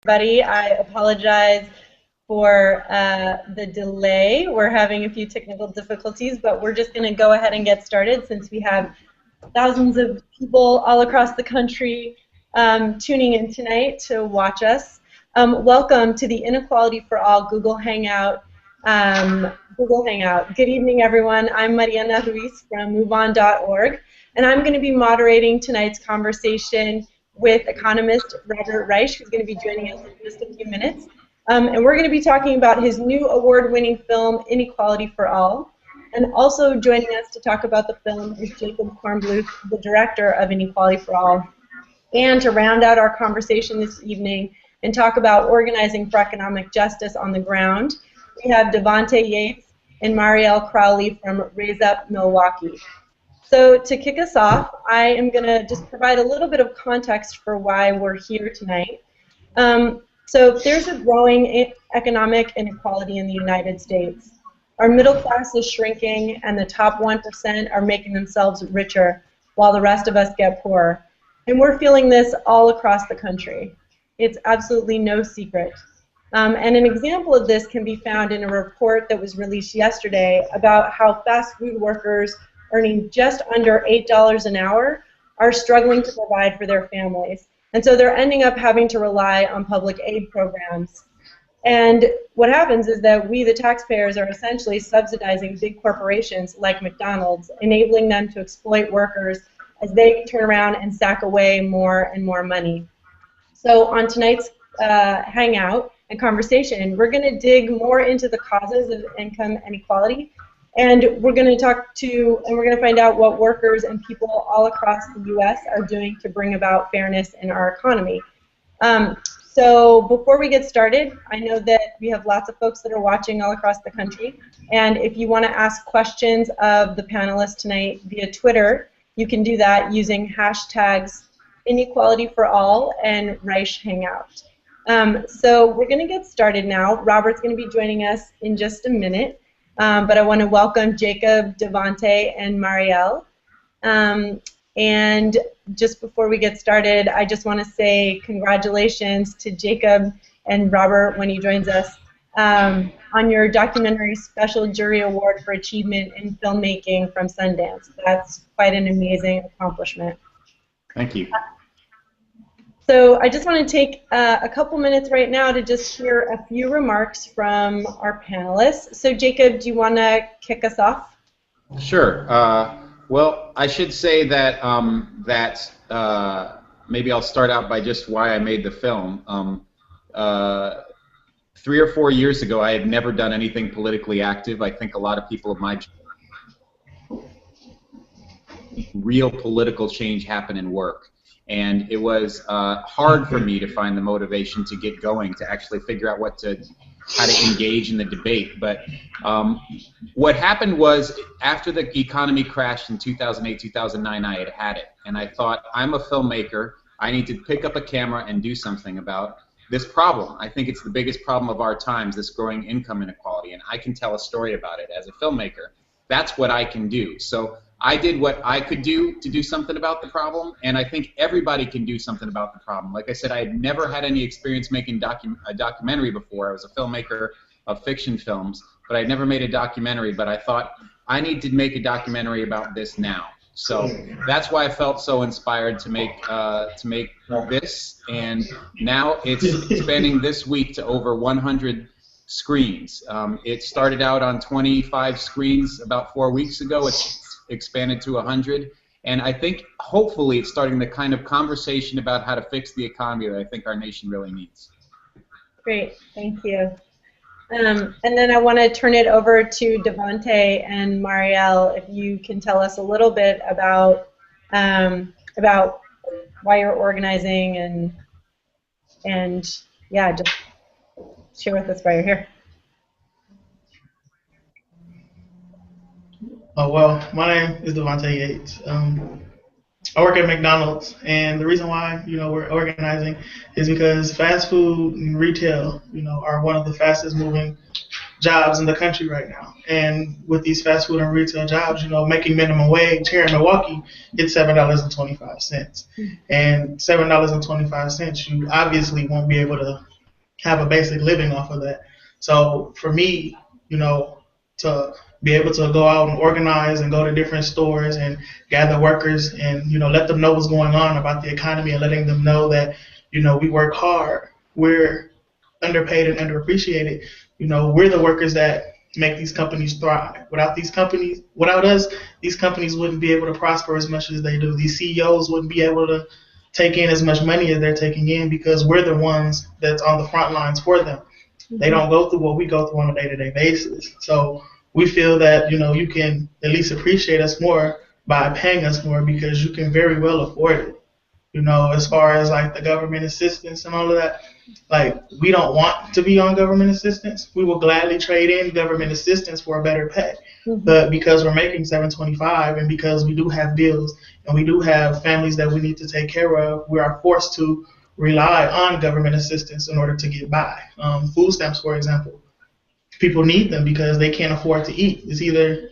Everybody, I apologize for the delay. We're having a few technical difficulties, but we're just going to go ahead and get started since we have thousands of people all across the country tuning in tonight to watch us. Welcome to the Inequality for All Google Hangout. Good evening, everyone. I'm Marielle Ruiz from MoveOn.org, and I'm going to be moderating tonight's conversation with economist Robert Reich, who's going to be joining us in just a few minutes. And we're going to be talking about his new award-winning film, Inequality for All. And also joining us to talk about the film is Jacob Kornbluth, the director of Inequality for All. And to round out our conversation this evening and talk about organizing for economic justice on the ground, we have Devonte Yates and Marielle Crowley from Reich and Milwaukee. So to kick us off, I am going to just provide a little bit of context for why we're here tonight. So there's a growing economic inequality in the United States. Our middle class is shrinking, and the top 1% are making themselves richer, while the rest of us get poorer. And we're feeling this all across the country. It's absolutely no secret. And an example of this can be found in a report that was released yesterday about how fast food workers earning just under $8 an hour are struggling to provide for their families. And so they're ending up having to rely on public aid programs. And what happens is that we, the taxpayers, are essentially subsidizing big corporations like McDonald's, enabling them to exploit workers as they turn around and sack away more and more money. So on tonight's hangout and conversation, we're going to dig more into the causes of income inequality. And we're going to find out what workers and people all across the U.S. are doing to bring about fairness in our economy. So before we get started, I know that we have lots of folks that are watching all across the country. And if you want to ask questions of the panelists tonight via Twitter, you can do that using hashtags Inequality for All and Reich Hangout. So we're going to get started now. Robert's going to be joining us in just a minute. But I want to welcome Jacob, Devonte, and Marielle. And just before we get started, I just want to say congratulations to Jacob and Robert when he joins us on your documentary Special Jury Award for Achievement in Filmmaking from Sundance. That's quite an amazing accomplishment. Thank you. So I just want to take a couple minutes right now to just hear a few remarks from our panelists. So Jacob, do you want to kick us off? Sure. Well, I should say that maybe I'll start out by just why I made the film. 3 or 4 years ago, I had never done anything politically active. I think a lot of people of my real political change happen in work. And it was hard for me to find the motivation to get going, to actually figure out how to engage in the debate. But what happened was, after the economy crashed in 2008, 2009, I had it. And I thought, I'm a filmmaker. I need to pick up a camera and do something about this problem. I think it's the biggest problem of our times, this growing income inequality. And I can tell a story about it as a filmmaker. That's what I can do. So I did what I could do to do something about the problem, and I think everybody can do something about the problem. Like I said, I had never had any experience making a documentary before. I was a filmmaker of fiction films, but I'd never made a documentary, but I thought, I need to make a documentary about this now. So that's why I felt so inspired to make this, and now it's expanding this week to over 100 screens. It started out on 25 screens about 4 weeks ago. It's expanded to 100, and I think hopefully it's starting the kind of conversation about how to fix the economy that I think our nation really needs. Great, thank you. And then I want to turn it over to Devonte and Marielle, if you can tell us a little bit about why you're organizing and yeah, just share with us why you're here. Well, my name is Devonte Yates. I work at McDonald's, and the reason why we're organizing is because fast food and retail are one of the fastest moving jobs in the country right now. And with these fast food and retail jobs, making minimum wage here in Milwaukee, it's $7.25. And $7.25, you obviously won't be able to have a basic living off of that. So for me, to be able to go out and organize and go to different stores and gather workers and, let them know what's going on about the economy and letting them know that, we work hard. We're underpaid and underappreciated. We're the workers that make these companies thrive. Without us, these companies wouldn't be able to prosper as much as they do. These CEOs wouldn't be able to take in as much money as they're taking in because we're the ones that's on the front lines for them. They don't go through what we go through on a day-to-day basis. So we feel that, you can at least appreciate us more by paying us more because you can very well afford it. As far as like the government assistance and all of that, like we don't want to be on government assistance. We will gladly trade in government assistance for a better pay. But because we're making $725 and because we do have bills and we do have families that we need to take care of, we are forced to rely on government assistance in order to get by. Food stamps, for example, people need them because they can't afford to eat. It's either,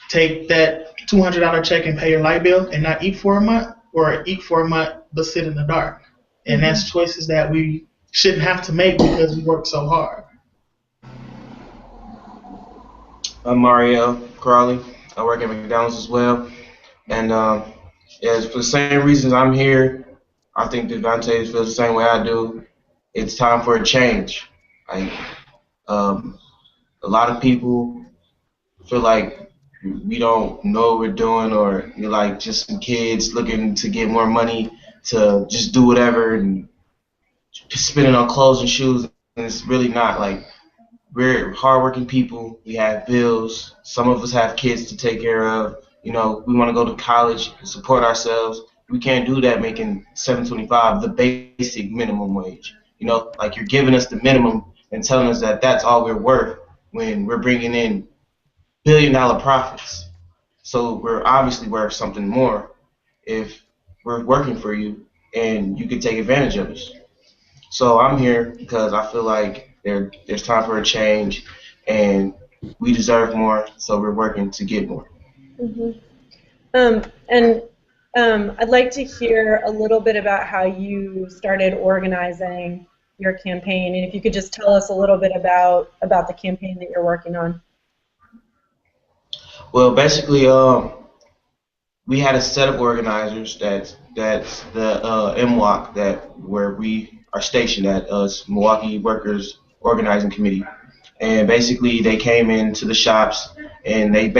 take that $200 check and pay your light bill and not eat for a month, or eat for a month but sit in the dark. And that's choices that we shouldn't have to make because we work so hard. I'm Marielle, Crowley. I work at McDonald's as well. And for the same reasons I'm here, I think Devonte feels the same way I do. It's time for a change. Like, a lot of people feel like we don't know what we're doing, or you're like just some kids looking to get more money to just do whatever and spending on clothes and shoes. And it's really not. Like, we're hardworking people. We have bills. Some of us have kids to take care of. We want to go to college and support ourselves. We can't do that making $7.25, the basic minimum wage. Like you're giving us the minimum and telling us that that's all we're worth when we're bringing in billion-dollar profits. So we're obviously worth something more if we're working for you and you can take advantage of us. So I'm here because I feel like there's time for a change and we deserve more, so we're working to get more. I'd like to hear a little bit about how you started organizing your campaign, and if you could just tell us a little bit about the campaign that you're working on. Well, basically, we had a set of organizers that's the MWOC where we are stationed at, Milwaukee Workers Organizing Committee, and basically they came into the shops and they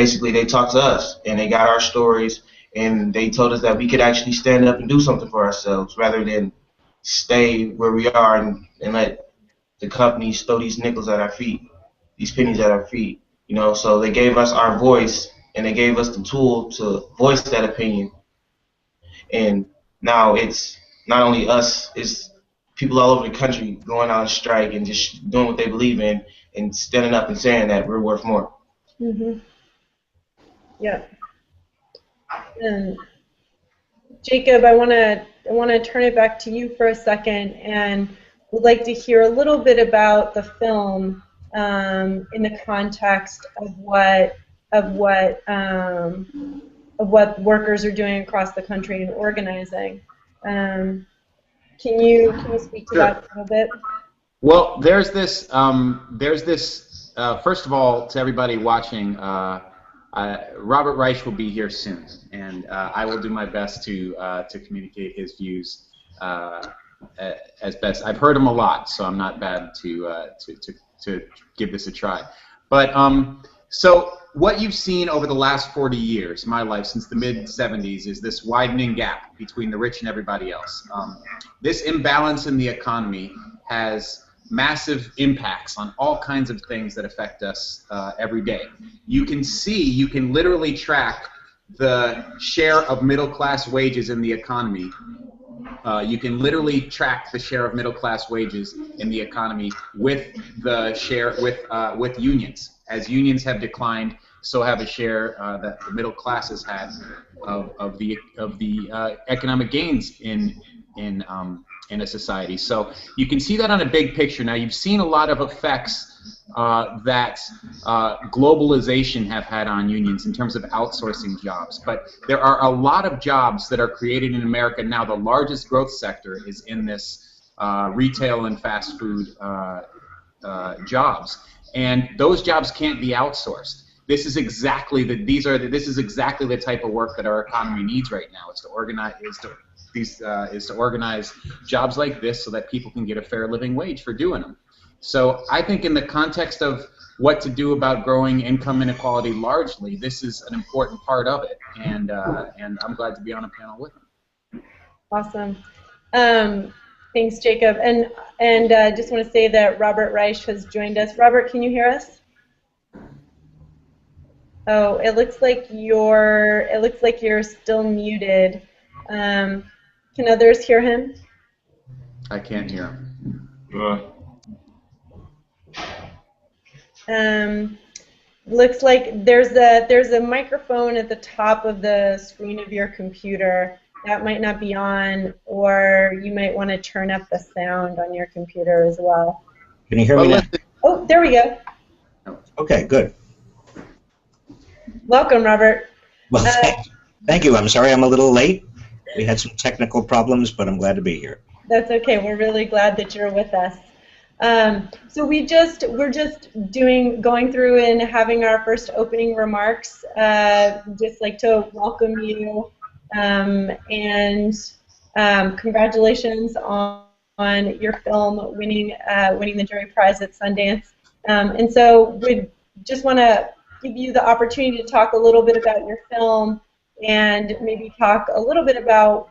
talked to us and they got our stories and they told us that we could actually stand up and do something for ourselves rather than stay where we are and let the companies throw these nickels at our feet, these pennies at our feet. So they gave us our voice and they gave us the tool to voice that opinion. And now it's not only us, it's people all over the country going on strike and just doing what they believe in and standing up and saying that we're worth more. Yeah. And Jacob, I want to turn it back to you for a second, and would like to hear a little bit about the film in the context of what workers are doing across the country and organizing. Can you speak to that a little bit? Well, there's this. First of all, to everybody watching, Robert Reich will be here soon, and I will do my best to communicate his views as best. I've heard him a lot, so I'm not bad to give this a try. But so what you've seen over the last 40 years, my life since the mid-'70s, is this widening gap between the rich and everybody else. This imbalance in the economy has massive impacts on all kinds of things that affect us every day. You can literally track the share of middle-class wages in the economy. You can literally track the share of middle-class wages in the economy with the share with unions. As unions have declined, so have a share that the middle class has had of the economic gains in a society. So you can see that on a big picture. Now, you've seen a lot of effects that globalization have had on unions in terms of outsourcing jobs. But there are a lot of jobs that are created in America now. The largest growth sector is in this retail and fast food jobs, and those jobs can't be outsourced. This is exactly the type of work that our economy needs right now. Is to organize jobs like this so that people can get a fair living wage for doing them. So I think in the context of what to do about growing income inequality largely, this is an important part of it, and I'm glad to be on a panel with them. Awesome. Thanks, Jacob. And just want to say that Robert Reich has joined us. Robert, can you hear us? Oh, it looks like you're still muted. Can others hear him? I can't hear him. Looks like there's a microphone at the top of the screen of your computer. That might not be on, or you might want to turn up the sound on your computer as well. Can you hear me now? Oh, there we go. Okay, good. Welcome, Robert. Well, thank you. I'm sorry I'm a little late. We had some technical problems, but I'm glad to be here. That's okay. We're really glad that you're with us. So we're just going through and having our first opening remarks. Just like to welcome you and congratulations on your film winning the jury prize at Sundance. And so we just want to give you the opportunity to talk a little bit about your film and maybe talk a little bit about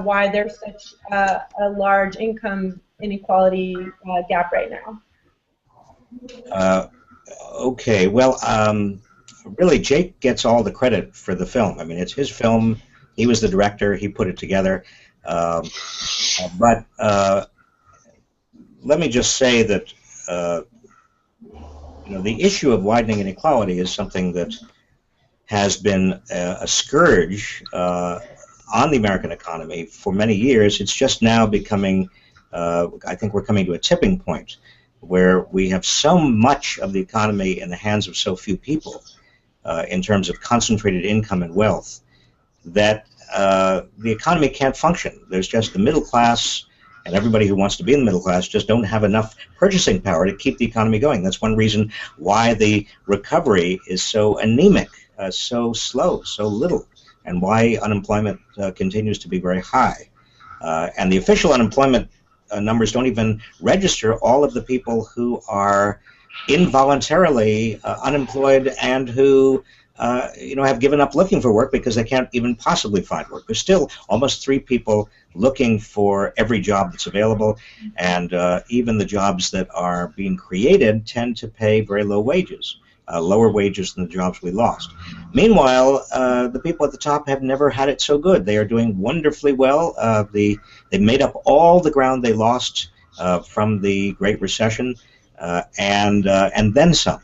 why there's such a large income inequality gap right now. Okay, well, really Jake gets all the credit for the film. I mean, it's his film. He was the director. He put it together. But let me just say that the issue of widening inequality is something that has been a scourge on the American economy for many years. It's just now becoming, I think we're coming to a tipping point where we have so much of the economy in the hands of so few people in terms of concentrated income and wealth that the economy can't function. There's just the middle class, and everybody who wants to be in the middle class just don't have enough purchasing power to keep the economy going. That's one reason why the recovery is so anemic, so slow, so little, and why unemployment continues to be very high. And the official unemployment numbers don't even register all of the people who are involuntarily unemployed and who have given up looking for work because they can't even possibly find work. There's still almost 3 people looking for every job that's available, and even the jobs that are being created tend to pay very low wages, lower wages than the jobs we lost. Meanwhile, the people at the top have never had it so good. They are doing wonderfully well. They made up all the ground they lost from the Great Recession, and then some.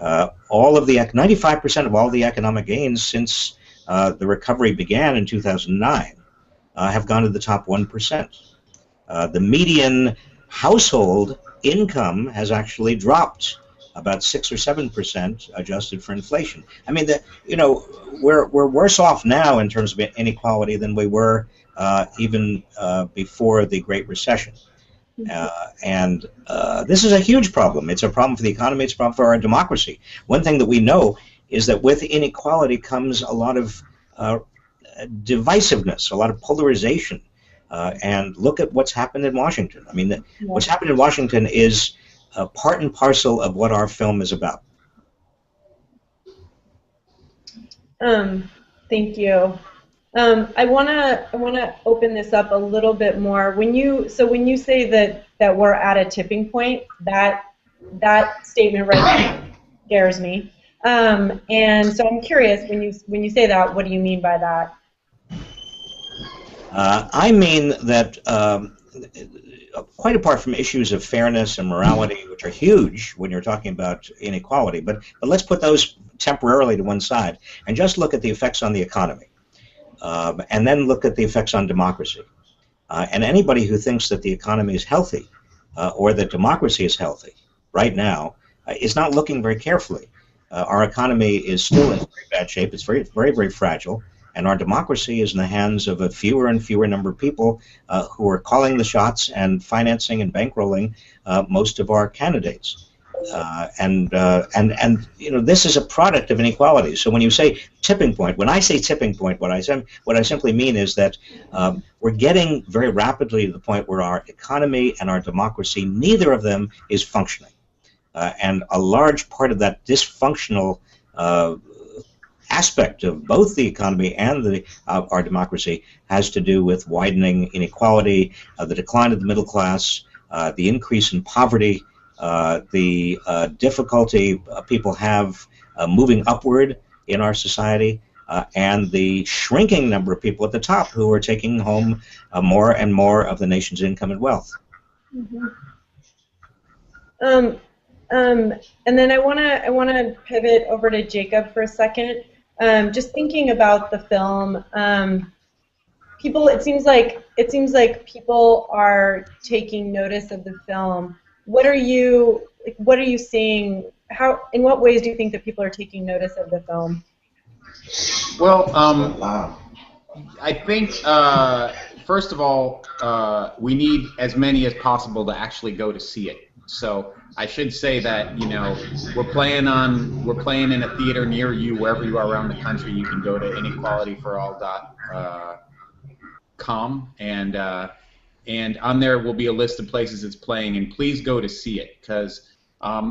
95% of all the economic gains since the recovery began in 2009 have gone to the top 1%. The median household income has actually dropped about 6 or 7% adjusted for inflation. I mean, we're worse off now in terms of inequality than we were even before the Great Recession. And this is a huge problem. It's a problem for the economy. It's a problem for our democracy. One thing that we know is that with inequality comes a lot of divisiveness, a lot of polarization. And look at what's happened in Washington. I mean, what's happened in Washington is part and parcel of what our film is about. Thank you. I wanna open this up a little bit more. When you say that we're at a tipping point, that statement right now scares me. And so I'm curious, when you say that, what do you mean by that? I mean that quite apart from issues of fairness and morality, which are huge when you're talking about inequality, but let's put those temporarily to one side and just look at the effects on the economy. And then look at the effects on democracy. And anybody who thinks that the economy is healthy or that democracy is healthy right now is not looking very carefully. Our economy is still in very bad shape. It's very, very, very fragile. And our democracy is in the hands of a fewer and fewer number of people who are calling the shots and financing and bankrolling most of our candidates. And this is a product of inequality. So when you say tipping point, when I say tipping point, what I simply mean is that we're getting very rapidly to the point where our economy and our democracy, neither of them is functioning. And a large part of that dysfunctional aspect of both the economy and our democracy has to do with widening inequality, the decline of the middle class, the increase in poverty, the difficulty people have moving upward in our society, and the shrinking number of people at the top who are taking home more and more of the nation's income and wealth. Mm-hmm. And then I want to pivot over to Jacob for a second. Just thinking about the film, people. It seems like people are taking notice of the film. What are you seeing? In what ways do you think that people are taking notice of the film? Well, I think first of all, we need as many as possible to actually go to see it. So I should say that we're playing in a theater near you, wherever you are around the country. You can go to inequalityforall.com and on there will be a list of places it's playing, and please go to see it, because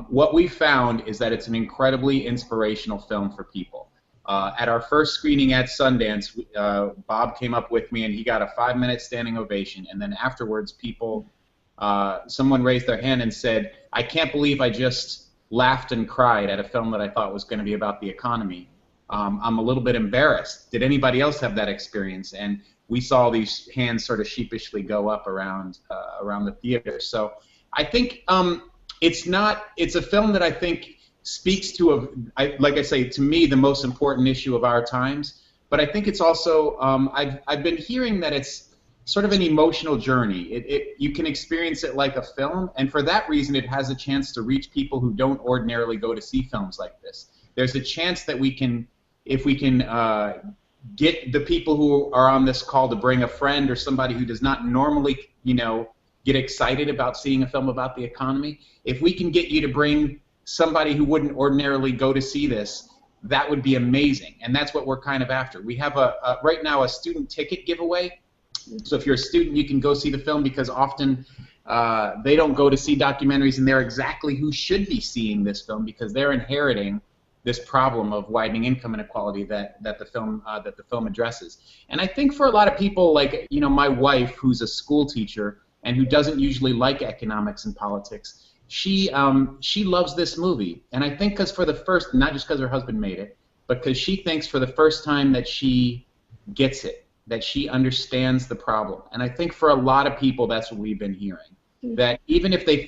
what we found is that it's an incredibly inspirational film for people. At our first screening at Sundance, Bob came up with me and he got a 5-minute standing ovation, and then afterwards someone raised their hand and said, "I can't believe I just laughed and cried at a film that I thought was going to be about the economy. I'm a little bit embarrassed. Did anybody else have that experience?" And we saw these hands sort of sheepishly go up around the theater. So I think it's a film that I think speaks to like I say, to me, the most important issue of our times. But I think it's also I've been hearing that it's sort of an emotional journey. You can experience it like a film, and for that reason, it has a chance to reach people who don't ordinarily go to see films like this. There's a chance that if we can get the people who are on this call to bring a friend or somebody who does not normally, get excited about seeing a film about the economy, if we can get you to bring somebody who wouldn't ordinarily go to see this, that would be amazing. And that's what we're kind of after. We have right now a student ticket giveaway. So if you're a student, you can go see the film, because often they don't go to see documentaries, and they're exactly who should be seeing this film, because they're inheriting this problem of widening income inequality that the film addresses. And I think for a lot of people, like my wife, who's a school teacher and who doesn't usually like economics and politics, she loves this movie. And I think not just because her husband made it, but because she thinks for the first time that she gets it, that she understands the problem. And I think for a lot of people, that's what we've been hearing. That even if they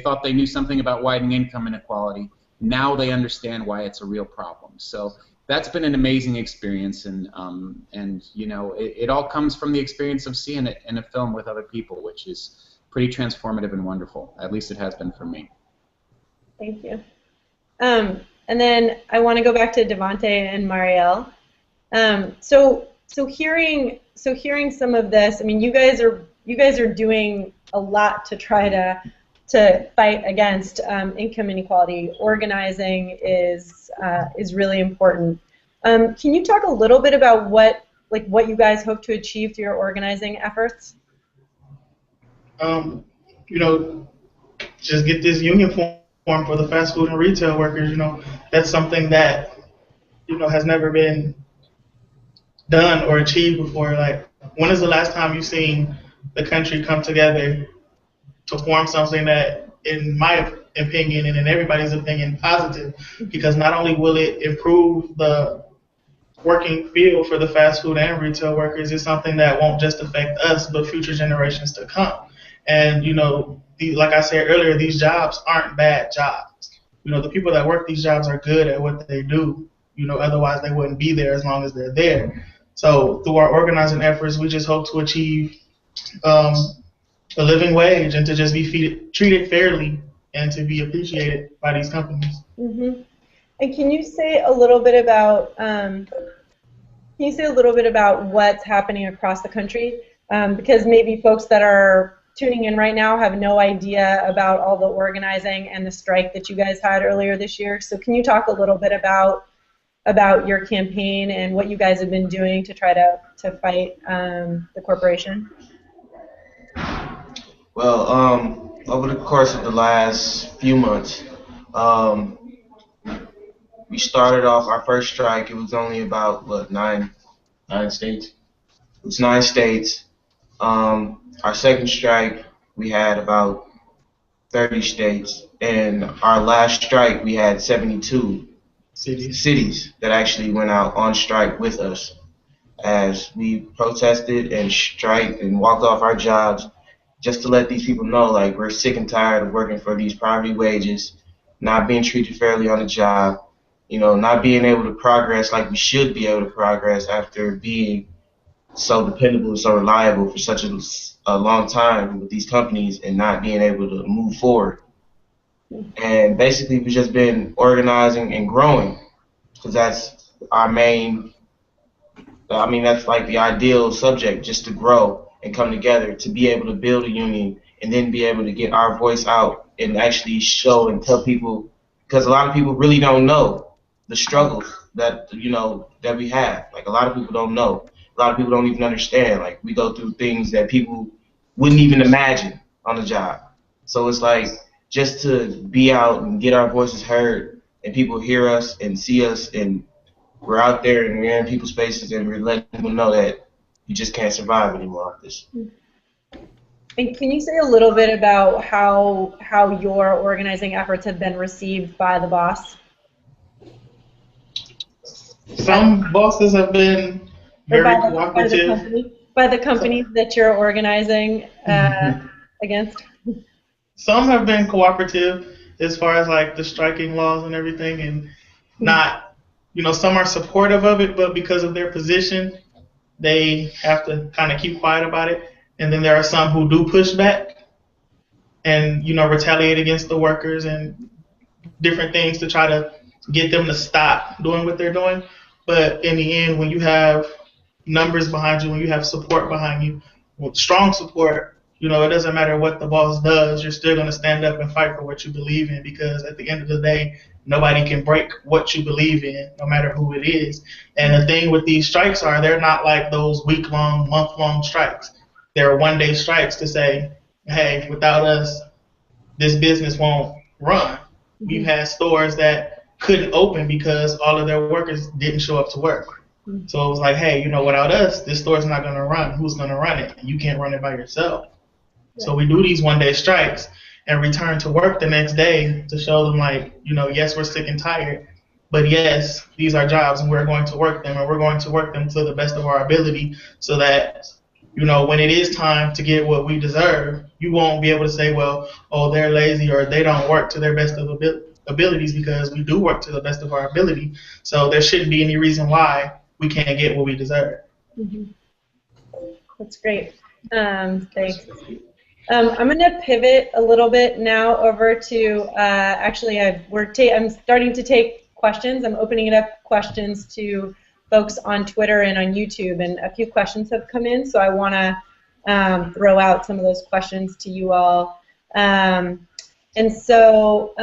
thought they knew something about widening income inequality, now they understand why it's a real problem. So that's been an amazing experience, and it all comes from the experience of seeing it in a film with other people, which is pretty transformative and wonderful. At least it has been for me. Thank you. And then I want to go back to Devonte and Marielle. So hearing some of this, I mean, you guys are doing a lot to try to fight against income inequality. Organizing is really important. Can you talk a little bit about what you guys hope to achieve through your organizing efforts? Just get this union form for the fast food and retail workers. That's something that has never been done or achieved before. Like, when is the last time you've seen the country come together to form something that, in my opinion and in everybody's opinion, positive? Because not only will it improve the working field for the fast food and retail workers, it's something that won't just affect us, but future generations to come. And like I said earlier, these jobs aren't bad jobs. The people that work these jobs are good at what they do. Otherwise they wouldn't be there as long as they're there. So through our organizing efforts, we just hope to achieve a living wage, and to just be treated fairly and to be appreciated by these companies. Mm-hmm. And can you say a little bit about Can you say a little bit about what's happening across the country? Because maybe folks that are tuning in right now have no idea about all the organizing and the strike that you guys had earlier this year. So can you talk a little bit about your campaign and what you guys have been doing to try to fight the corporation? Well, over the course of the last few months, we started off our first strike. It was only about, what, nine states? It was 9 states. Our second strike, we had about 30 states. And our last strike, we had 72 cities that actually went out on strike with us as we protested and striked and walked off our jobs just to let these people know, like, we're sick and tired of working for these poverty wages, not being treated fairly on the job, you know, not being able to progress like we should be able to progress after being so dependable and so reliable for such a long time with these companies and not being able to move forward. And basically we've just been organizing and growing because that's our main, I mean, that's like the ideal subject, just to grow and come together, to be able to build a union and then be able to get our voice out and actually show and tell people, because a lot of people really don't know the struggles that, you know, that we have. Like, a lot of people don't know. A lot of people don't even understand. Like, we go through things that people wouldn't even imagine on the job. So it's like, just to be out and get our voices heard and people hear us and see us and we're out there and we're in people's spaces and we're letting people know that you just can't survive anymore like this. And can you say a little bit about how your organizing efforts have been received by the boss? Some bosses have been very cooperative. By the companies that you're organizing against? Some have been cooperative as far as like the striking laws and everything, and not, you know, some are supportive of it, but because of their position, they have to kind of keep quiet about it. And then there are some who do push back and, you know, retaliate against the workers and different things to try to get them to stop doing what they're doing. But in the end, when you have numbers behind you, when you have support behind you, with strong support, you know, it doesn't matter what the boss does, you're still going to stand up and fight for what you believe in, because at the end of the day, nobody can break what you believe in, no matter who it is. And the thing with these strikes are, they're not like those week-long, month-long strikes. They're one-day strikes to say, hey, without us, this business won't run. We've had stores that couldn't open because all of their workers didn't show up to work. So it was like, hey, you know, without us, this store's not going to run. Who's going to run it? You can't run it by yourself. So we do these one-day strikes and return to work the next day to show them, like, you know, yes, we're sick and tired, but yes, these are jobs and we're going to work them, and we're going to work them to the best of our ability so that, you know, when it is time to get what we deserve, you won't be able to say, well, oh, they're lazy or they don't work to their best of abilities, because we do work to the best of our ability. So there shouldn't be any reason why we can't get what we deserve. That's great. Thanks. I'm going to pivot a little bit now over to actually I'm starting to take questions. I'm opening it up questions to folks on Twitter and on YouTube, and a few questions have come in, so I want to throw out some of those questions to you all. And so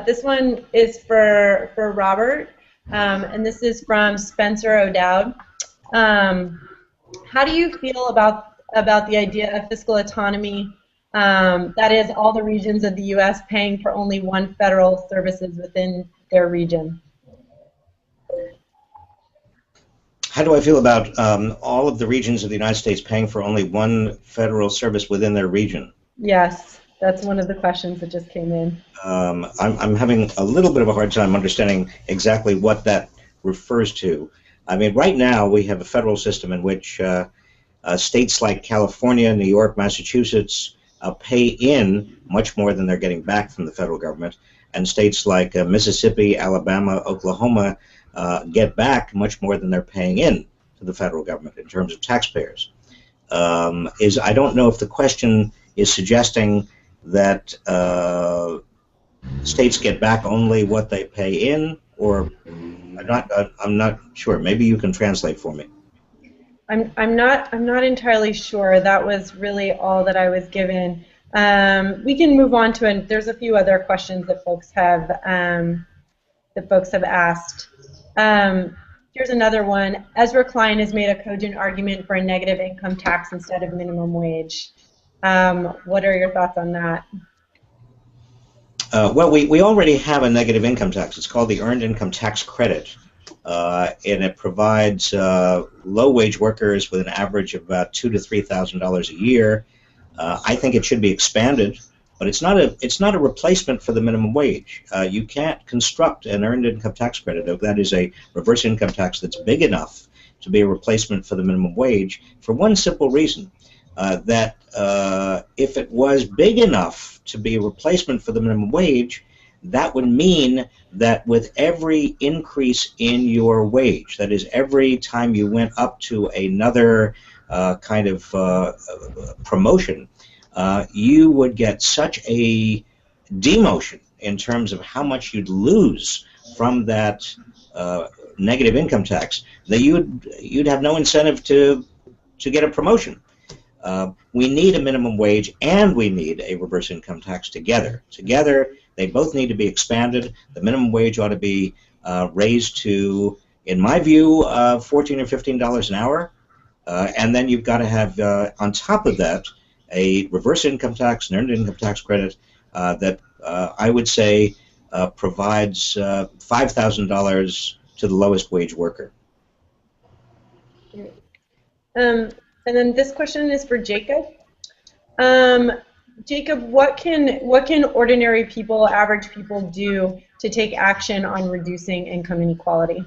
this one is for Robert, and this is from Spencer O'Dowd. How do you feel about the idea of fiscal autonomy, that is, all the regions of the U.S. paying for only one federal services within their region? How do I feel about all of the regions of the United States paying for only one federal service within their region? Yes, that's one of the questions that just came in. I'm having a little bit of a hard time understanding exactly what that refers to. I mean, right now we have a federal system in which states like California, New York, Massachusetts pay in much more than they're getting back from the federal government, and states like Mississippi, Alabama, Oklahoma get back much more than they're paying in to the federal government in terms of taxpayers. I don't know if the question is suggesting that states get back only what they pay in, or I'm not sure. Maybe you can translate for me. I'm not entirely sure. That was really all that I was given. We can move on to it. There's a few other questions that folks have asked. Here's another one. Ezra Klein has made a cogent argument for a negative income tax instead of minimum wage. What are your thoughts on that? Well, we already have a negative income tax. It's called the Earned Income Tax Credit, and it provides low-wage workers with an average of about $2,000 to $3,000 a year. I think it should be expanded, but it's not a replacement for the minimum wage. You can't construct an Earned Income Tax Credit that is a reverse income tax that's big enough to be a replacement for the minimum wage for one simple reason. That if it was big enough to be a replacement for the minimum wage, that would mean that with every increase in your wage, that is every time you went up to another kind of promotion, you would get such a demotion in terms of how much you'd lose from that negative income tax that you'd have no incentive to get a promotion. We need a minimum wage and we need a reverse income tax together. Together, they both need to be expanded. The minimum wage ought to be raised to, in my view, $14 or $15 an hour. And then you've got to have, on top of that, a reverse income tax, an earned income tax credit that I would say provides $5,000 to the lowest wage worker. And then this question is for Jacob. Jacob, what can ordinary people, average people do to take action on reducing income inequality?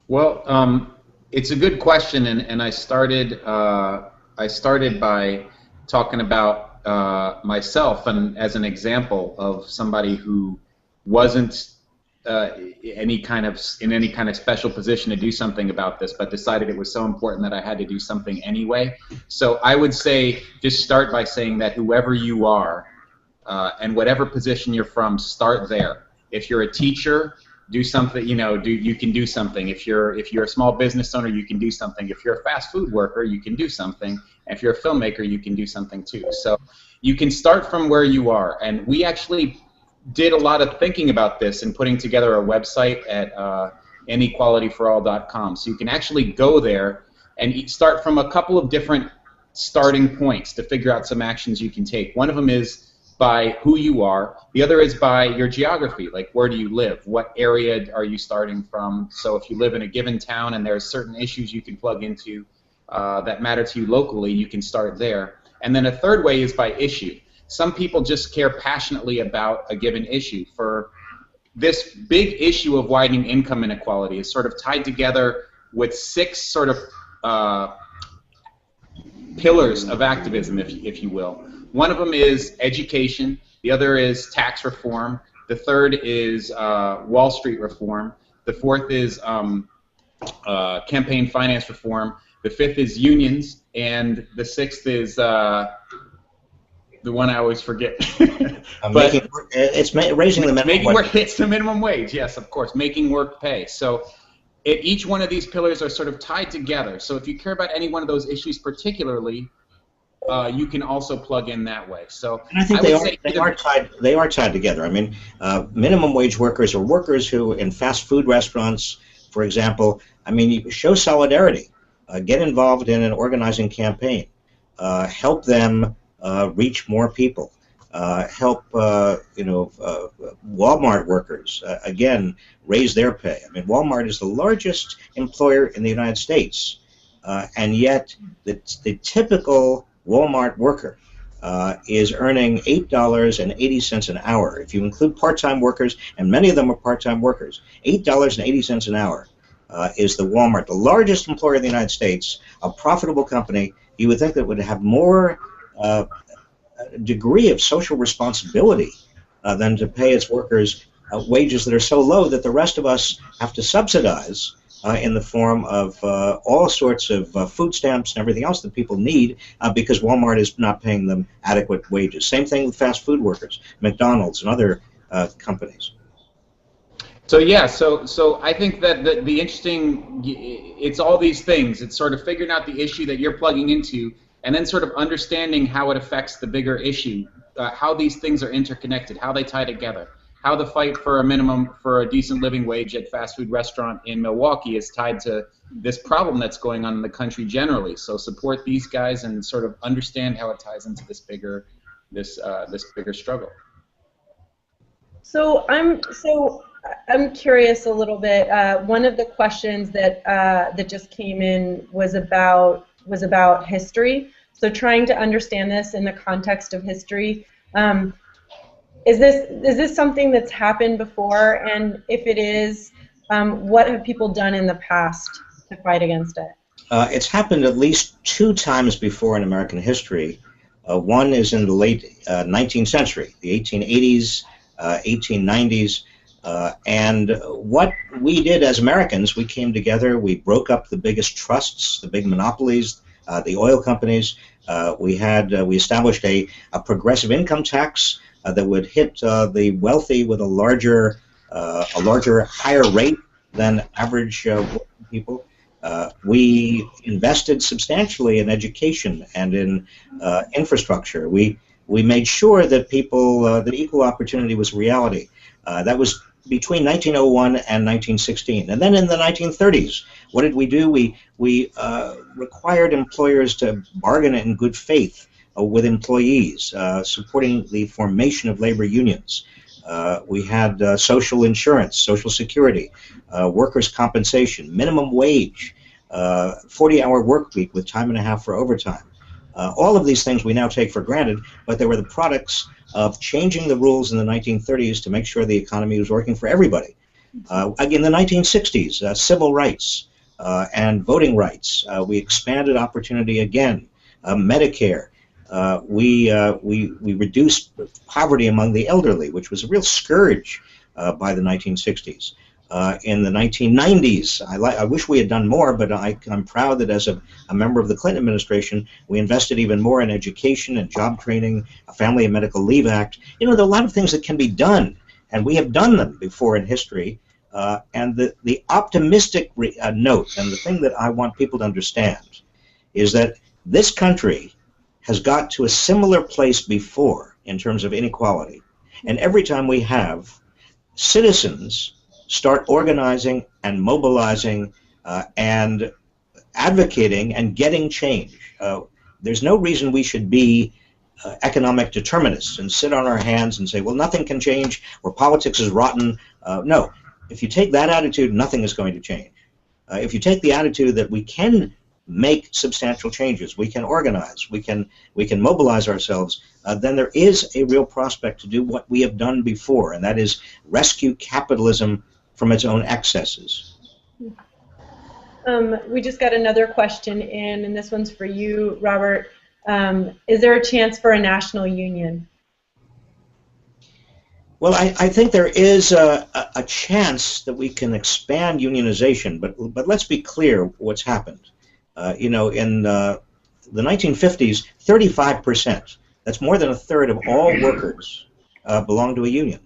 Well, it's a good question, and I started by talking about myself and as an example of somebody who wasn't in any kind of special position to do something about this, but decided it was so important that I had to do something anyway. So I would say just start by saying that whoever you are and whatever position you're from, start there. If you're a teacher, do something. You can do something. If you're a small business owner, you can do something. If you're a fast food worker, you can do something. And if you're a filmmaker, you can do something too. So you can start from where you are. And we actually did a lot of thinking about this and putting together a website at inequalityforall.com. So you can actually go there and start from a couple of different starting points to figure out some actions you can take. One of them is by who you are. The other is by your geography, like where do you live? What area are you starting from? So if you live in a given town and there are certain issues you can plug into that matter to you locally, you can start there. And then a third way is by issue. Some people just care passionately about a given issue. For this big issue of widening income inequality is sort of tied together with 6 sort of pillars of activism, if you will. One of them is education. The other is tax reform. The third is Wall Street reform. The fourth is campaign finance reform. The fifth is unions. And the sixth is the one I always forget. It's raising the minimum wage. Making work hits the minimum wage, yes, of course. Making work pay. So each one of these pillars are sort of tied together. So if you care about any one of those issues particularly, you can also plug in that way. So and I think they are tied together. I mean, minimum wage workers are workers who, in fast food restaurants, for example, I mean, you show solidarity. Get involved in an organizing campaign. Help them reach more people. Help Walmart workers again raise their pay. I mean, Walmart is the largest employer in the United States, and yet the typical Walmart worker is earning $8.80 an hour. If you include part-time workers, and many of them are part-time workers, $8.80 an hour is the Walmart, the largest employer in the United States, a profitable company. You would think that would have more degree of social responsibility than to pay its workers wages that are so low that the rest of us have to subsidize in the form of all sorts of food stamps and everything else that people need because Walmart is not paying them adequate wages. Same thing with fast food workers, McDonald's and other companies. So yeah, so I think that the interesting, it's all these things. It's sort of figuring out the issue that you're plugging into, and then sort of understanding how it affects the bigger issue, how these things are interconnected, how they tie together, how the fight for a minimum, for a decent living wage at fast food restaurant in Milwaukee is tied to this problem that's going on in the country generally. So support these guys and sort of understand how it ties into this bigger, this bigger struggle. So I'm curious a little bit. One of the questions that that just came in was about history. So trying to understand this in the context of history. Is this something that's happened before? And if it is, what have people done in the past to fight against it? It's happened at least 2 times before in American history. One is in the late 19th century, the 1880s, 1890s. And what we did as Americans, we came together, we broke up the biggest trusts, the big monopolies, the oil companies. We established a progressive income tax that would hit the wealthy with a larger, higher rate than average working people. We invested substantially in education and in infrastructure. We made sure that that equal opportunity was reality. That was between 1901 and 1916. And then in the 1930s, what did we do? We required employers to bargain in good faith with employees, supporting the formation of labor unions. We had social insurance, social security, workers' compensation, minimum wage, 40-hour work week with time and a half for overtime. All of these things we now take for granted, but they were the products of changing the rules in the 1930s to make sure the economy was working for everybody. Again, in the 1960s, civil rights and voting rights. We expanded opportunity again. Medicare. We reduced poverty among the elderly, which was a real scourge by the 1960s. In the 1990s, I wish we had done more, but I'm proud that as a member of the Clinton administration, we invested even more in education and job training, a Family and Medical Leave Act. You know, there are a lot of things that can be done, and we have done them before in history. And the optimistic note, and the thing that I want people to understand, is that this country has got to a similar place before in terms of inequality. And every time we have citizens start organizing and mobilizing and advocating and getting change. There's no reason we should be economic determinists and sit on our hands and say, well, nothing can change, or politics is rotten. No, if you take that attitude, nothing is going to change. If you take the attitude that we can make substantial changes, we can organize, we can mobilize ourselves, then there is a real prospect to do what we have done before, and that is rescue capitalism from its own excesses. We just got another question in, and this one's for you, Robert. Is there a chance for a national union? Well, I think there is a chance that we can expand unionization, but let's be clear what's happened. You know, in the 1950s, 35%, that's more than a third of all workers, belonged to a union.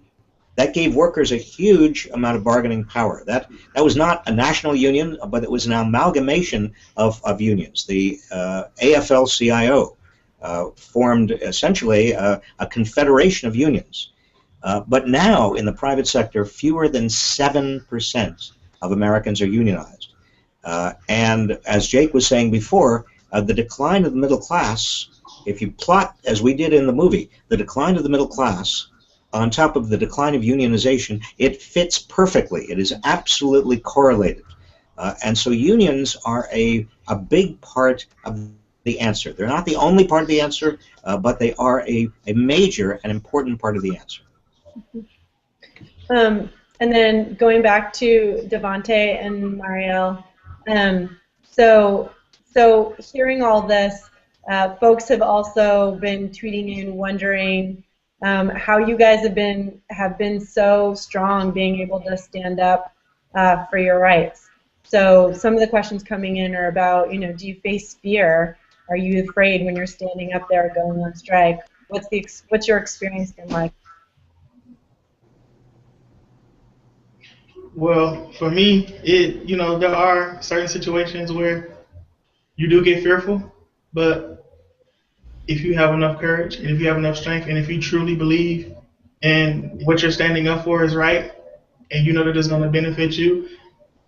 That gave workers a huge amount of bargaining power. That was not a national union, but it was an amalgamation of unions. The AFL-CIO formed essentially a confederation of unions. But now, in the private sector, fewer than 7% of Americans are unionized. And as Jake was saying before, the decline of the middle class, if you plot, as we did in the movie, the decline of the middle class on top of the decline of unionization, it fits perfectly. It is absolutely correlated. And so unions are a big part of the answer. They're not the only part of the answer, but they are a major and important part of the answer. And then going back to Devonte and Marielle, so hearing all this, folks have also been tweeting in, wondering how you guys have been so strong, being able to stand up for your rights. So some of the questions coming in are about, you know, do you face fear? Are you afraid when you're standing up there going on strike? What's your experience been like? Well, for me, there are certain situations where you do get fearful, but if you have enough courage and if you have enough strength and if you truly believe and what you're standing up for is right and you know that it's going to benefit you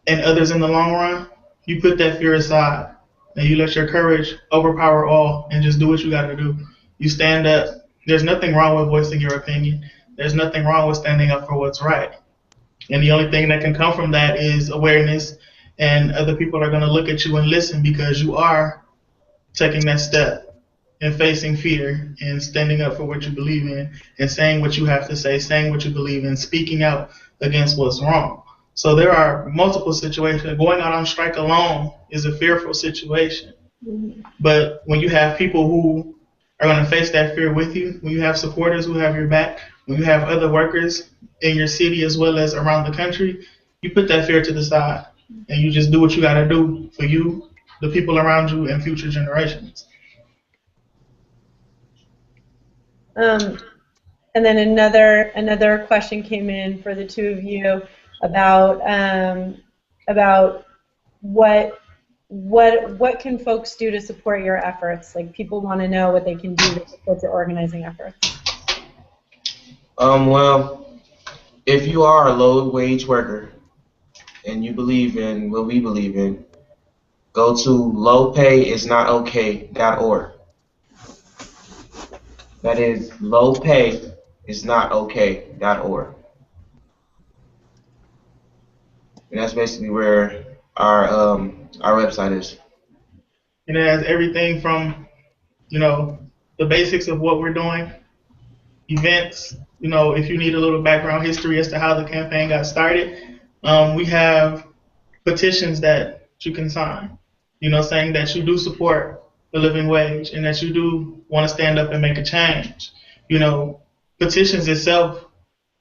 and others in the long run, you put that fear aside and you let your courage overpower all and just do what you got to do. You stand up. There's nothing wrong with voicing your opinion. There's nothing wrong with standing up for what's right. And the only thing that can come from that is awareness, and other people are going to look at you and listen because you are taking that step and facing fear and standing up for what you believe in and saying what you have to say, saying what you believe in, speaking out against what's wrong. So there are multiple situations. Going out on strike alone is a fearful situation. But when you have people who are going to face that fear with you, when you have supporters who have your back, when you have other workers in your city as well as around the country, you put that fear to the side and you just do what you got to do for you, the people around you, and future generations. And then another question came in for the two of you about what can folks do to support your efforts? Like, people want to know what they can do to support your organizing efforts. Well, if you are a low-wage worker and you believe in what we believe in, go to lowpayisnotokay.org. That is lowpayisnotokay.org. And that's basically where our website is. And it has everything from, the basics of what we're doing, events, if you need a little background history as to how the campaign got started. We have petitions that you can sign, saying that you do support the living wage and that you do want to stand up and make a change. Petitions itself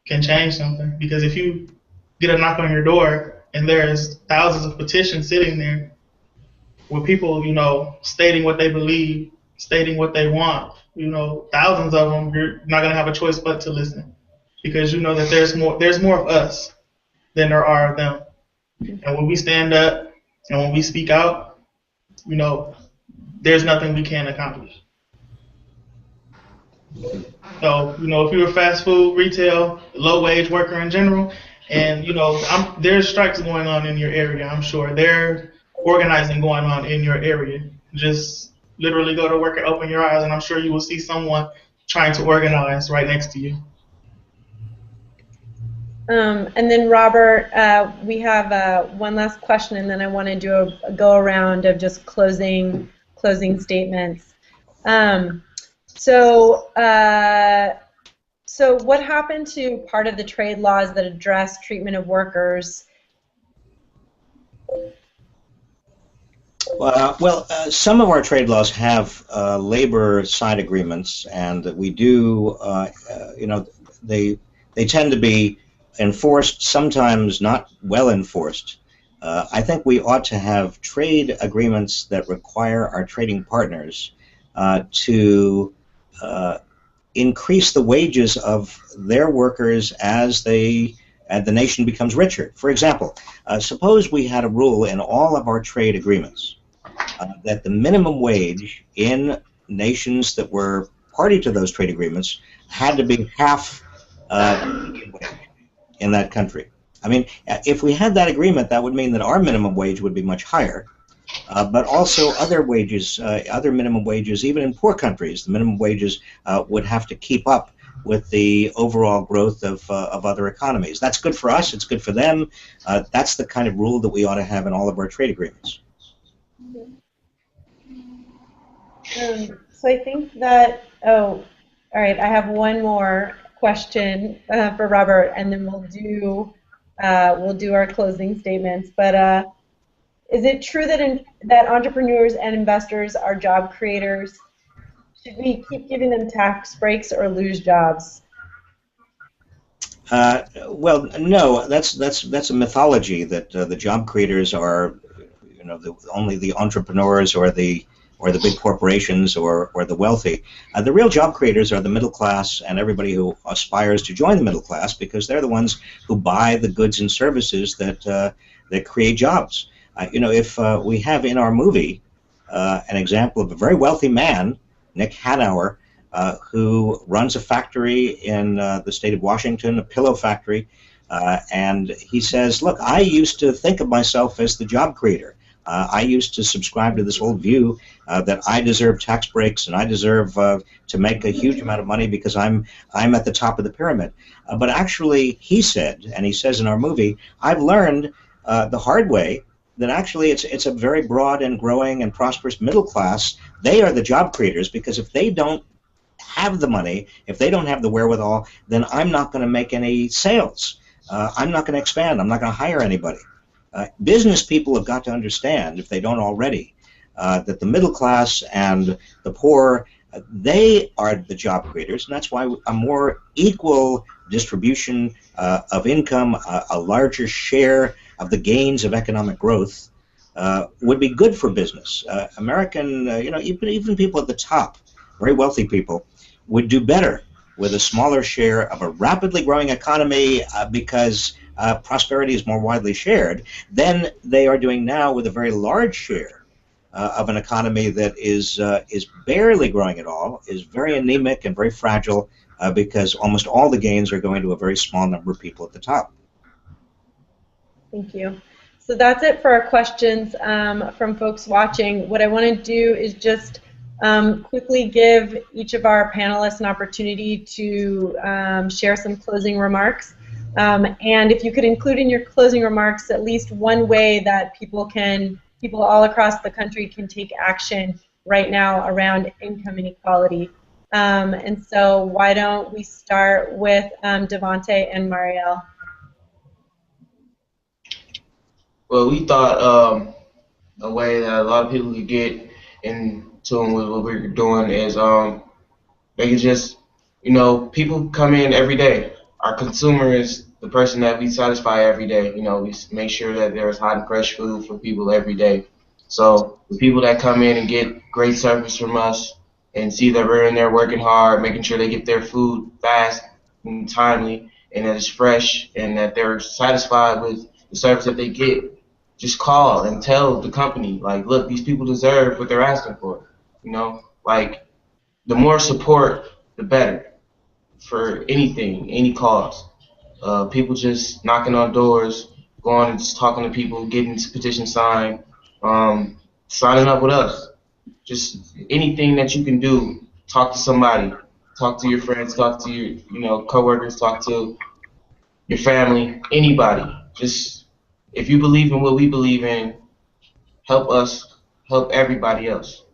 can change something, because if you get a knock on your door and there's thousands of petitions sitting there with people, stating what they believe, stating what they want, thousands of them, you're not going to have a choice but to listen, because you know that there's more of us than there are of them. And when we stand up and when we speak out, there's nothing we can't accomplish. So, if you're a fast food, retail, low-wage worker in general, and, there's strikes going on in your area, I'm sure. There's organizing going on in your area. Just literally go to work and open your eyes, and I'm sure you will see someone trying to organize right next to you. And then, Robert, we have one last question, and then I want to do a go-around of just closing statements. So what happened to part of the trade laws that address treatment of workers? Well, some of our trade laws have labor side agreements, and we do, they tend to be enforced, sometimes not well enforced. I think we ought to have trade agreements that require our trading partners to increase the wages of their workers as the nation becomes richer. For example, suppose we had a rule in all of our trade agreements that the minimum wage in nations that were party to those trade agreements had to be half in that country. I mean, if we had that agreement, that would mean that our minimum wage would be much higher, but also other wages, other minimum wages, even in poor countries, the minimum wages would have to keep up with the overall growth of other economies. That's good for us, it's good for them. That's the kind of rule that we ought to have in all of our trade agreements. So I think that, all right, I have one more question for Robert, and then we'll do our closing statements. But is it true that that entrepreneurs and investors are job creators? Should we keep giving them tax breaks or lose jobs? Well, no. That's a mythology that the job creators are, only the entrepreneurs or the the big corporations or the wealthy. The real job creators are the middle class and everybody who aspires to join the middle class, because they're the ones who buy the goods and services that create jobs. If we have in our movie an example of a very wealthy man, Nick Hanauer, who runs a factory in the state of Washington, a pillow factory, and he says, look, I used to think of myself as the job creator. I used to subscribe to this old view that I deserve tax breaks and I deserve to make a huge amount of money because I'm at the top of the pyramid. But actually, he said, and he says in our movie, I've learned the hard way that actually it's a very broad and growing and prosperous middle class. They are the job creators, because if they don't have the money, if they don't have the wherewithal, then I'm not going to make any sales. I'm not going to expand. I'm not going to hire anybody. Business people have got to understand, if they don't already, that the middle class and the poor, they are the job creators, and that's why a more equal distribution of income, a larger share of the gains of economic growth would be good for business. American, even people at the top, very wealthy people, would do better with a smaller share of a rapidly growing economy because prosperity is more widely shared than they are doing now with a very large share of an economy that is barely growing at all, is very anemic and very fragile because almost all the gains are going to a very small number of people at the top. Thank you. So that's it for our questions from folks watching. What I want to do is just quickly give each of our panelists an opportunity to share some closing remarks. And if you could include in your closing remarks at least one way that people all across the country can take action right now around income inequality. And so why don't we start with Devonte and Marielle. Well, we thought a way that a lot of people could get in tune with what we're doing is they could just, people come in every day. Our consumer is the person that we satisfy every day. We make sure that there's hot and fresh food for people every day. So the people that come in and get great service from us and see that we're in there working hard, making sure they get their food fast and timely, and that it's fresh, and that they're satisfied with the service that they get, just call and tell the company, like, look, these people deserve what they're asking for. Like, the more support, the better for anything, any cause. People just knocking on doors, going and just talking to people, getting petitions signed, signing up with us. Just anything that you can do, talk to somebody, talk to your friends, talk to your coworkers, talk to your family, anybody. Just, if you believe in what we believe in, help us help everybody else.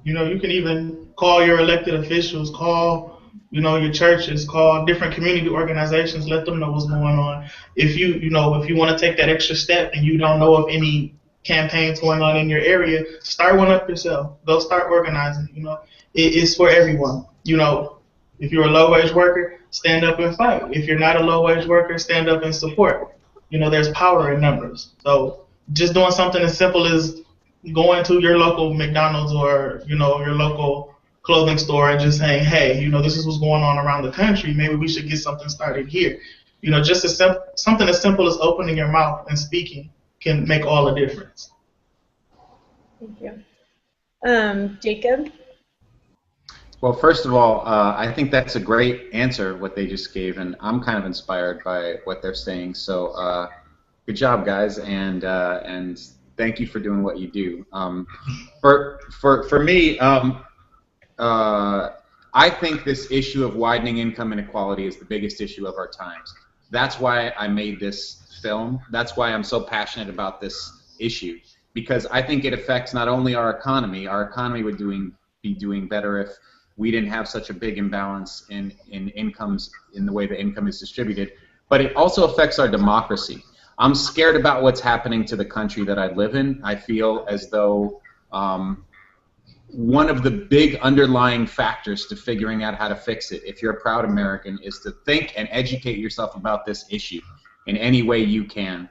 You can even call your elected officials, call, your churches, call different community organizations, let them know what's going on. If you want to take that extra step and you don't know of any campaigns going on in your area, start one up yourself. Go start organizing. It's for everyone. If you're a low-wage worker, stand up and fight. If you're not a low-wage worker, stand up and support. There's power in numbers. So just doing something as simple as going to your local McDonald's or, your local clothing store and just saying, hey, this is what's going on around the country. Maybe we should get something started here. Just something as simple as opening your mouth and speaking can make all the difference. Thank you. Jacob? Well, first of all, I think that's a great answer, what they just gave, and I'm kind of inspired by what they're saying. So good job, guys, and thank you for doing what you do. For me, I think this issue of widening income inequality is the biggest issue of our times. That's why I made this film. That's why I'm so passionate about this issue, because I think it affects not only our economy. Our economy would be doing better if we didn't have such a big imbalance in incomes, in the way the income is distributed, but it also affects our democracy. I'm scared about what's happening to the country that I live in. I feel as though one of the big underlying factors to figuring out how to fix it, if you're a proud American, is to think and educate yourself about this issue in any way you can.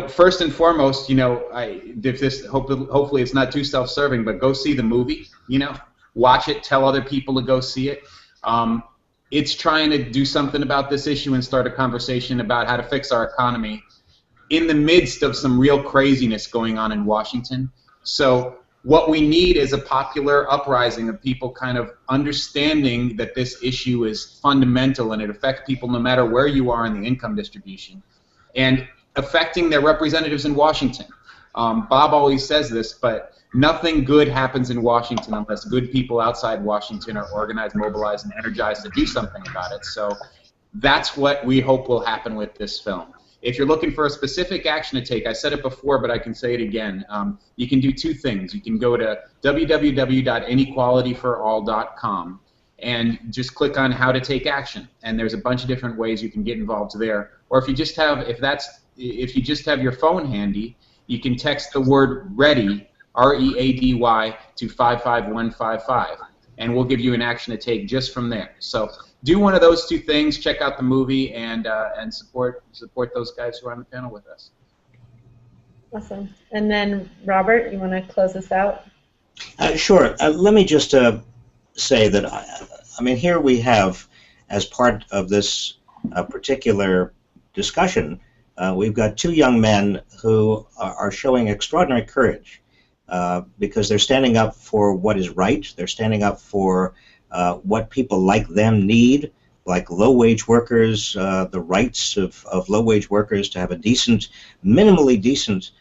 first and foremost, if this hopefully it's not too self-serving, but go see the movie. Watch it, tell other people to go see it. It's trying to do something about this issue and start a conversation about how to fix our economy in the midst of some real craziness going on in Washington. So what we need is a popular uprising of people kind of understanding that this issue is fundamental and it affects people no matter where you are in the income distribution, and affecting their representatives in Washington. Bob always says this, but nothing good happens in Washington unless good people outside Washington are organized, mobilized, and energized to do something about it. So that's what we hope will happen with this film. If you're looking for a specific action to take, I said it before, but I can say it again. You can do two things. You can go to www.inequalityforall.com and just click on how to take action. And there's a bunch of different ways you can get involved there. Or if you just have, if you just have your phone handy, you can text the word READY, R-E-A-D-Y, to 55155, and we'll give you an action to take just from there. So do one of those two things, check out the movie, and support those guys who are on the panel with us. Awesome. And then, Robert, you want to close us out? Sure. Let me just say that, I mean, here we have, as part of this particular discussion, we've got two young men who are showing extraordinary courage because they're standing up for what is right. They're standing up for what people like them need, like low-wage workers, the rights of low-wage workers to have a decent, minimally decent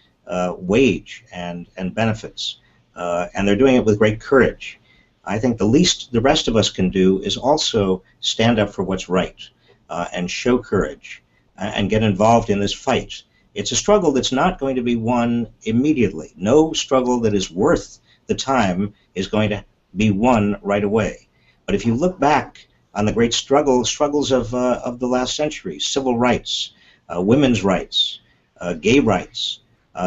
wage and benefits. And they're doing it with great courage. I think the least the rest of us can do is also stand up for what's right and show courage and get involved in this fight. It's a struggle that's not going to be won immediately. No struggle that is worth the time is going to be won right away. But if you look back on the great struggles of the last century, civil rights, women's rights, gay rights,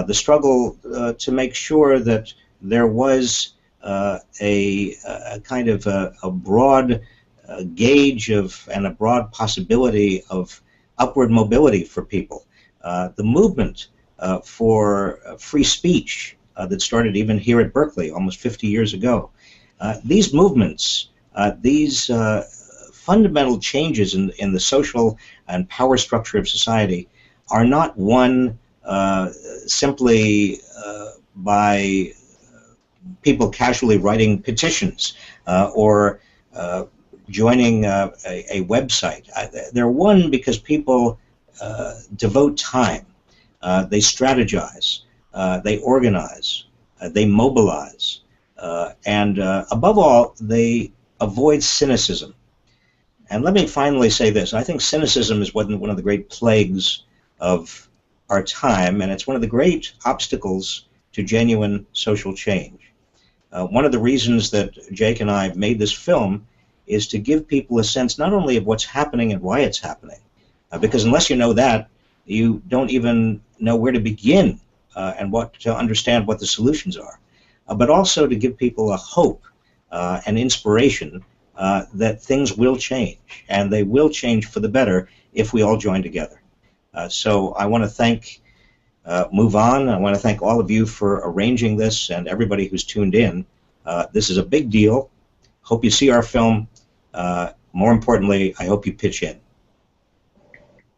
the struggle to make sure that there was a kind of a broad gauge of and a broad possibility of upward mobility for people. The movement for free speech that started even here at Berkeley almost 50 years ago. These movements, these fundamental changes in the social and power structure of society are not won simply by people casually writing petitions or joining a website. They're won because people devote time, they strategize, they organize, they mobilize, and above all, they avoid cynicism. And let me finally say this. I think cynicism is one of the great plagues of our time, and it's one of the great obstacles to genuine social change. One of the reasons that Jake and I made this film is to give people a sense not only of what's happening and why it's happening, because unless you know that, you don't even know where to begin and to understand what the solutions are, but also to give people a hope and inspiration that things will change, and they will change for the better if we all join together. So I want to thank MoveOn. I want to thank all of you for arranging this and everybody who's tuned in. This is a big deal. Hope you see our film. More importantly, I hope you pitch in.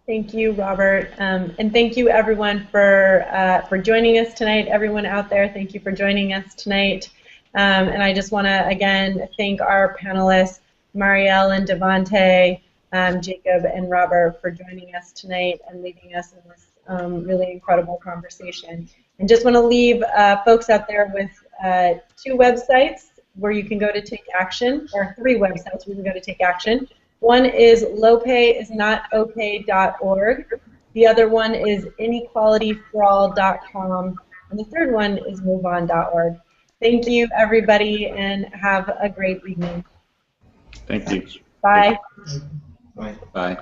Thank you, Robert, and thank you everyone for joining us tonight. Everyone out there, thank you for joining us tonight. And I just want to again thank our panelists, Marielle and Devonte, Jacob and Robert, for joining us tonight and leading us in this really incredible conversation. And just want to leave folks out there with two websites where you can go to take action, or three websites where you can go to take action. One is lowpayisnotok.org. The other one is inequalityforall.com. And the third one is moveon.org. Thank you, everybody, and have a great evening. Thank you. Bye. Bye. Bye.